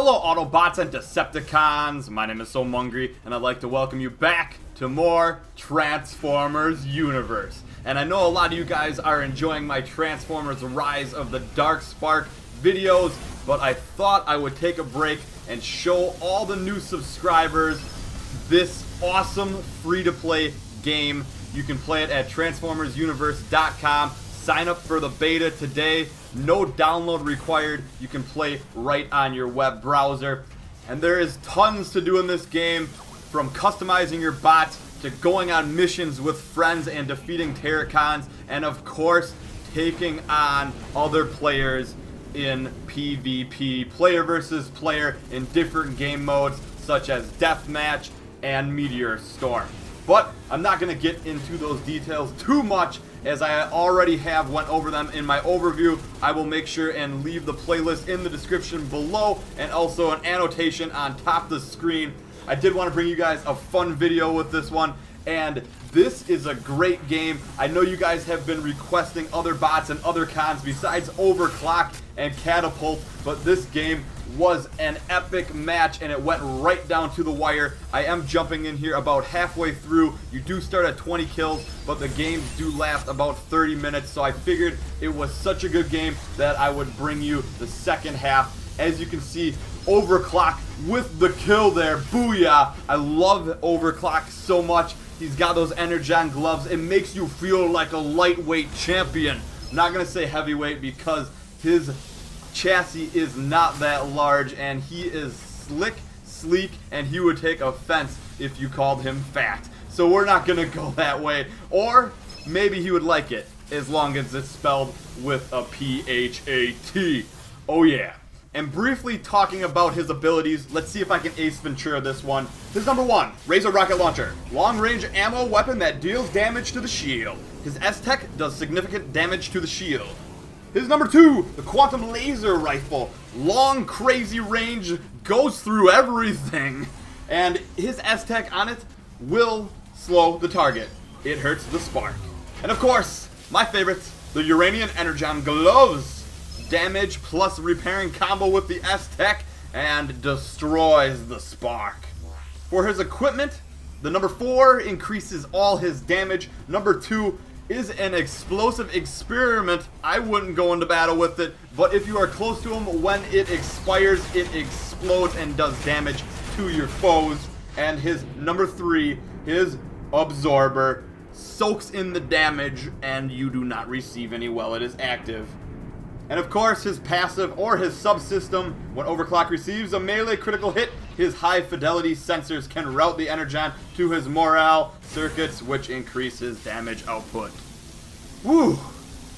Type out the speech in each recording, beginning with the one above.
Hello Autobots and Decepticons, my name is SoMungry and I'd like to welcome you back to more Transformers Universe. And I know a lot of you guys are enjoying my Transformers Rise of the Dark Spark videos, but I thought I would take a break and show all the new subscribers this awesome free-to-play game. You can play it at TransformersUniverse.com. Sign up for the beta today. No download required. You can play right on your web browser. And there is tons to do in this game, from customizing your bots to going on missions with friends and defeating Terracons, and of course taking on other players in PvP, player versus player, in different game modes such as Deathmatch and Meteor Storm. But I'm not going to get into those details too much, as I already have went over them in my overview. I will make sure and leave the playlist in the description below, and also an annotation on top of the screen. I did want to bring you guys a fun video with this one, and this is a great game. I know you guys have been requesting other bots and other cons besides Overclock and Catapult, but this game was an epic match and it went right down to the wire. I am jumping in here about halfway through. You do start at 20 kills, but the games do last about 30 minutes, so I figured it was such a good game that I would bring you the second half. As you can see, Overclock with the kill there. Booyah! I love Overclock so much. He's got those Energon gloves. It makes you feel like a lightweight champion. I'm not going to say heavyweight because his chassis is not that large, and he is slick, sleek, and he would take offense if you called him fat. So we're not going to go that way. Or maybe he would like it, as long as it's spelled with a P-H-A-T. Oh yeah. And briefly talking about his abilities, let's see if I can Ace Ventura this one. His number 1, Razor Rocket Launcher. Long-range ammo weapon that deals damage to the shield. His S-Tech does significant damage to the shield. His number 2, the Quantum Laser Rifle. Long, crazy range, goes through everything. And his S-Tech on it will slow the target. It hurts the spark. And of course, my favorite, the Uranian Energon Gloves. Damage plus repairing combo with the S-Tech and destroys the spark. For his equipment, the number 4 increases all his damage. Number 2 is an explosive experiment. I wouldn't go into battle with it, but if you are close to him, when it expires, it explodes and does damage to your foes. And his number 3, his Absorber, soaks in the damage and you do not receive any while it is active. And of course, his passive or his subsystem, when Overclock receives a melee critical hit, his high fidelity sensors can route the Energon to his morale circuits, which increases damage output. Woo!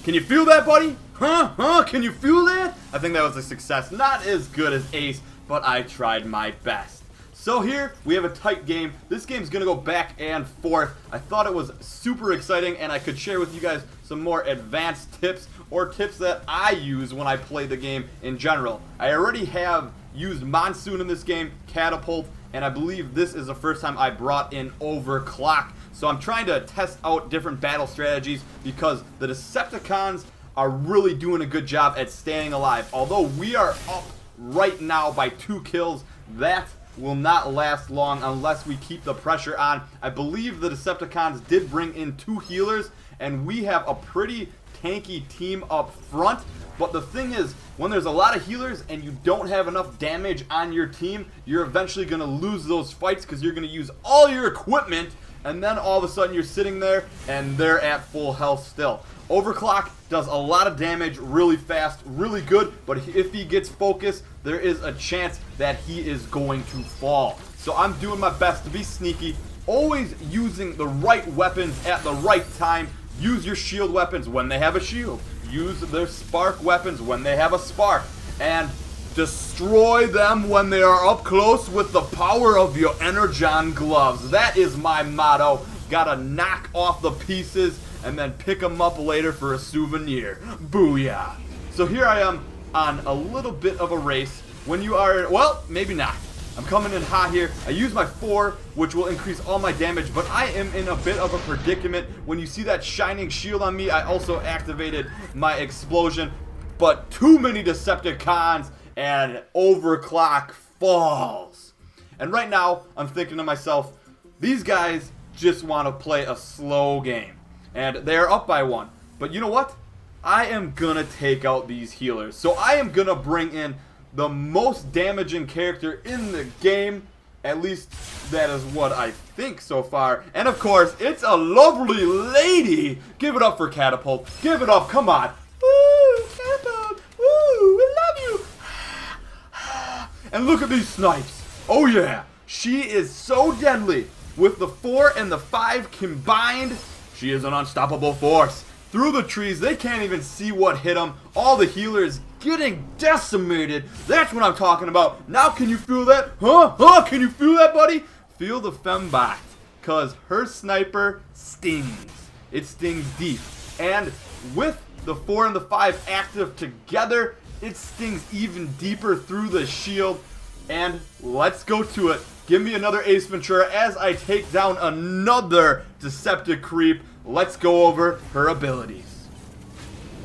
Can you feel that, buddy? Huh? Can you feel that? I think that was a success. Not as good as Ace, but I tried my best. So here, we have a tight game. This game's going to go back and forth. I thought it was super exciting, and I could share with you guys some more advanced tips, or tips that I use when I play the game in general. I already have used Monsoon in this game, Catapult, and I believe this is the first time I brought in Overclock. So I'm trying to test out different battle strategies, because the Decepticons are really doing a good job at staying alive. Although we are up right now by 2 kills, that will not last long unless we keep the pressure on. I believe the Decepticons did bring in 2 healers, and we have a pretty tanky team up front. But the thing is, when there's a lot of healers and you don't have enough damage on your team, you're eventually going to lose those fights, because you're going to use all your equipment, and then all of a sudden you're sitting there and they're at full health still. Overclock does a lot of damage really fast, really good, but if he gets focused, there is a chance that he is going to fall. So I'm doing my best to be sneaky, always using the right weapons at the right time. Use your shield weapons when they have a shield. Use their spark weapons when they have a spark. And destroy them when they are up close with the power of your Energon gloves. That is my motto. Gotta knock off the pieces and then pick them up later for a souvenir. Booyah. So here I am on a little bit of a race. When you are, well, maybe not. I'm coming in hot here. I use my 4, which will increase all my damage, but I am in a bit of a predicament. When you see that shining shield on me, I also activated my explosion. But too many Decepticons, and Overclock falls. And right now, I'm thinking to myself, these guys just want to play a slow game. And they're up by 1. But you know what? I am going to take out these healers. So I am going to bring in the most damaging character in the game. At least that is what I think so far. And of course, it's a lovely lady. Give it up for Catapult. Give it up. Come on. Woo, Catapult. Woo, we love you. And look at these snipes. Oh yeah. She is so deadly. With the 4 and the 5 combined, she is an unstoppable force. Through the trees, they can't even see what hit them. All the healers getting decimated. That's what I'm talking about. Now can you feel that? Huh? Can you feel that, buddy? Feel the fembot. Because her sniper stings. It stings deep. And with the 4 and the 5 active together, it stings even deeper through the shield. And let's go to it. Give me another Ace Ventura as I take down another Deceptive Creep. Let's go over her abilities.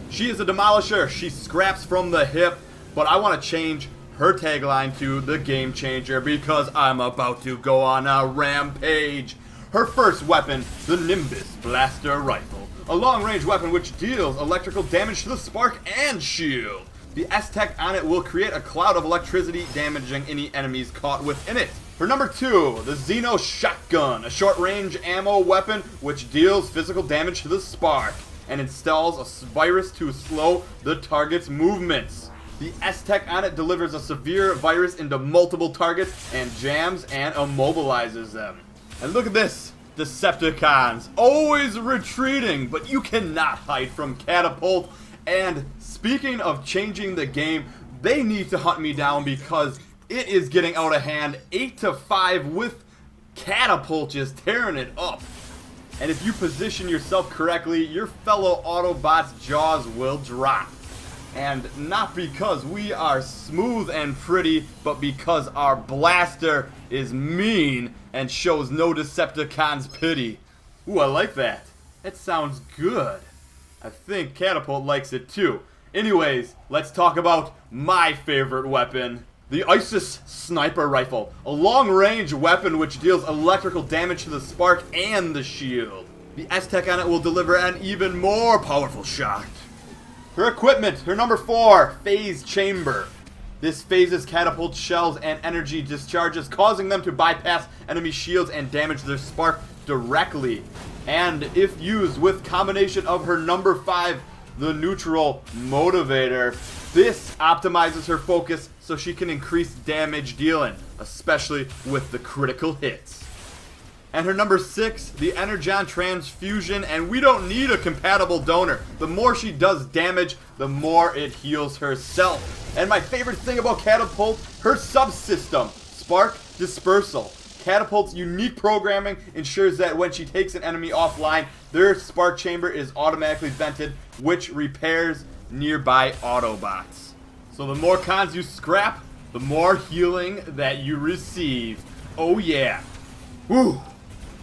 She is a demolisher. She scraps from the hip. But I want to change her tagline to the Game Changer because I'm about to go on a rampage. Her first weapon, the Limbus Blaster Rifle. A long-range weapon which deals electrical damage to the spark and shield. The S-Tech on it will create a cloud of electricity damaging any enemies caught within it. For number 2, the Xeno Shotgun, a short-range ammo weapon which deals physical damage to the spark and installs a virus to slow the target's movements. The S-Tech on it delivers a severe virus into multiple targets and jams and immobilizes them. And look at this, Decepticons, always retreating, but you cannot hide from Catapult. And speaking of changing the game, they need to hunt me down because it is getting out of hand. 8-5 with Catapult just tearing it up. And if you position yourself correctly, your fellow Autobots' jaws will drop. And not because we are smooth and pretty, but because our blaster is mean and shows no Decepticons pity. Ooh, I like that. That sounds good. I think Catapult likes it too. Anyways, let's talk about my favorite weapon. The ISIS Sniper Rifle, a long-range weapon which deals electrical damage to the spark and the shield. The S-Tech on it will deliver an even more powerful shot. Her equipment, her number 4, Phase Chamber. This phases Catapult shells and energy discharges, causing them to bypass enemy shields and damage their spark directly. And if used with combination of her number 5, the Neutral Motivator, this optimizes her focus so she can increase damage dealing, especially with the critical hits. And her number 6, the Energon Transfusion, and we don't need a compatible donor. The more she does damage, the more it heals herself. And my favorite thing about Catapult, her subsystem, Spark Dispersal. Catapult's unique programming ensures that when she takes an enemy offline, their spark chamber is automatically vented, which repairs nearby Autobots. So the more cons you scrap, the more healing that you receive. Oh yeah. Woo!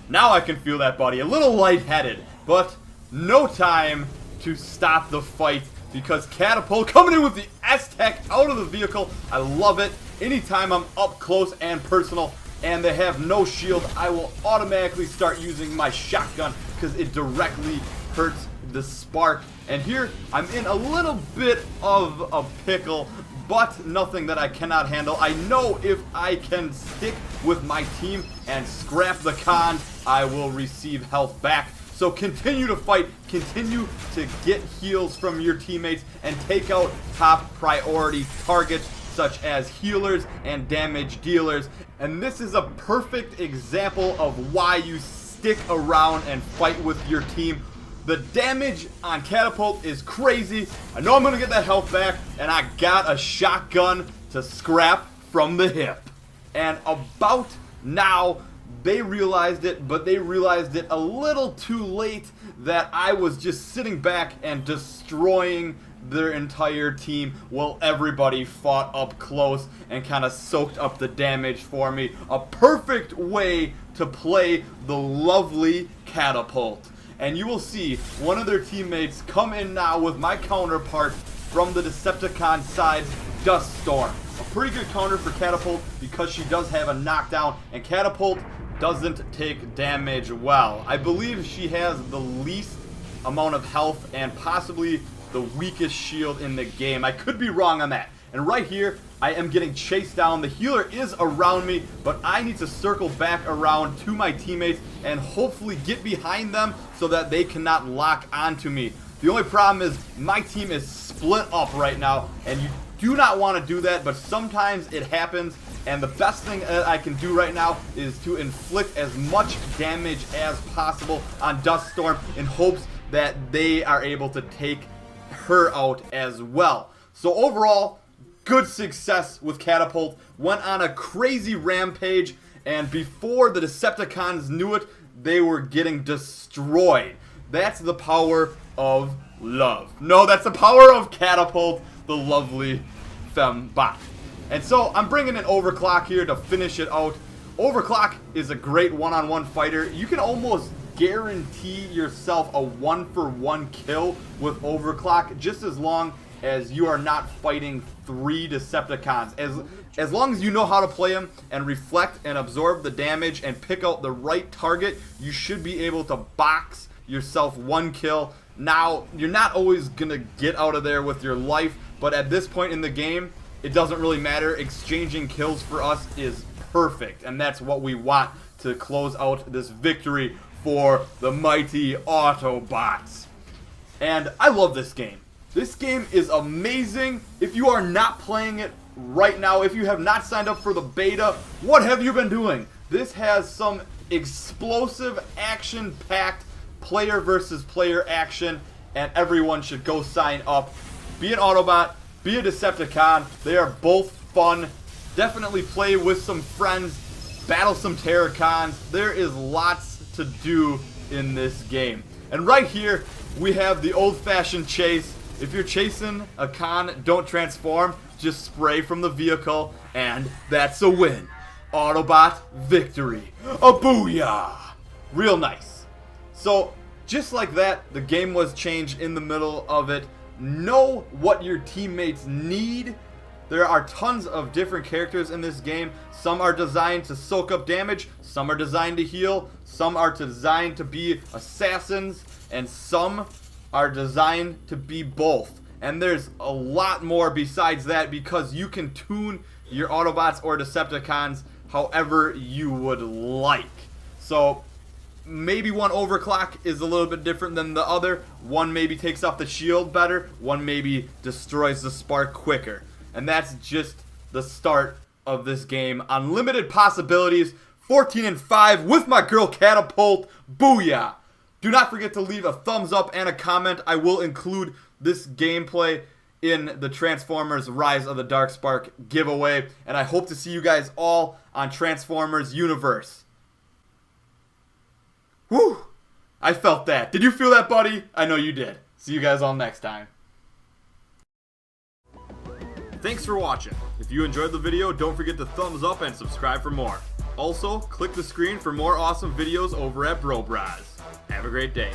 Now I can feel that, buddy. A little lightheaded, but no time to stop the fight because Catapult coming in with the S-Tech out of the vehicle. I love it. Anytime I'm up close and personal and they have no shield, I will automatically start using my shotgun because it directly hurts the spark. And here, I'm in a little bit of a pickle, but nothing that I cannot handle. I know if I can stick with my team and scrap the cons, I will receive health back. So continue to fight, continue to get heals from your teammates, and take out top priority targets such as healers and damage dealers. And this is a perfect example of why you stick around and fight with your team. The damage on Catapult is crazy. I know I'm going to get that health back, and I got a shotgun to scrap from the hip. And about now, they realized it, but they realized it a little too late that I was just sitting back and destroying their entire team while everybody fought up close and kind of soaked up the damage for me. A perfect way to play the lovely Catapult. And you will see one of their teammates come in now with my counterpart from the Decepticon side, Dust Storm. A pretty good counter for Catapult because she does have a knockdown, and Catapult doesn't take damage well. I believe she has the least amount of health and possibly the weakest shield in the game. I could be wrong on that. And right here, I am getting chased down. The healer is around me, but I need to circle back around to my teammates and hopefully get behind them so that they cannot lock onto me. The only problem is my team is split up right now, and you do not want to do that, but sometimes it happens. And the best thing that I can do right now is to inflict as much damage as possible on Dust Storm in hopes that they are able to take her out as well. So overall, good success with Catapult. Went on a crazy rampage, and before the Decepticons knew it, they were getting destroyed. That's the power of love. No, that's the power of Catapult, the lovely fembot. And so I'm bringing in Overclock here to finish it out. Overclock is a great one-on-one fighter. You can almost guarantee yourself a 1-for-1 kill with Overclock just as long as you are not fighting 3 Decepticons. As long as you know how to play them and reflect and absorb the damage and pick out the right target, you should be able to box yourself 1 kill. Now, you're not always going to get out of there with your life, but at this point in the game, it doesn't really matter. Exchanging kills for us is perfect, and that's what we want to close out this victory for the mighty Autobots. And I love this game. This game is amazing. If you are not playing it right now, if you have not signed up for the beta, what have you been doing? This has some explosive, action-packed player versus player action, and everyone should go sign up. Be an Autobot, be a Decepticon. They are both fun. Definitely play with some friends, battle some Terracons. There is lots to do in this game. And right here, we have the old-fashioned chase. If you're chasing a con, don't transform. Just spray from the vehicle, and that's a win. Autobot victory. A booyah! Real nice. So, just like that, the game was changed in the middle of it. Know what your teammates need. There are tons of different characters in this game. Some are designed to soak up damage, some are designed to heal, some are designed to be assassins, and some are designed to be both. And there's a lot more besides that because you can tune your Autobots or Decepticons however you would like. So maybe one Overclock is a little bit different than the other. One maybe takes off the shield better. One maybe destroys the spark quicker. And that's just the start of this game. Unlimited possibilities. 14-5 with my girl Catapult. Booyah! Do not forget to leave a thumbs up and a comment. I will include this gameplay in the Transformers Rise of the Darkspark giveaway. And I hope to see you guys all on Transformers Universe. Whew! I felt that. Did you feel that, buddy? I know you did. See you guys all next time. Thanks for watching. If you enjoyed the video, don't forget to thumbs up and subscribe for more. Also, click the screen for more awesome videos over at BroBras. Have a great day.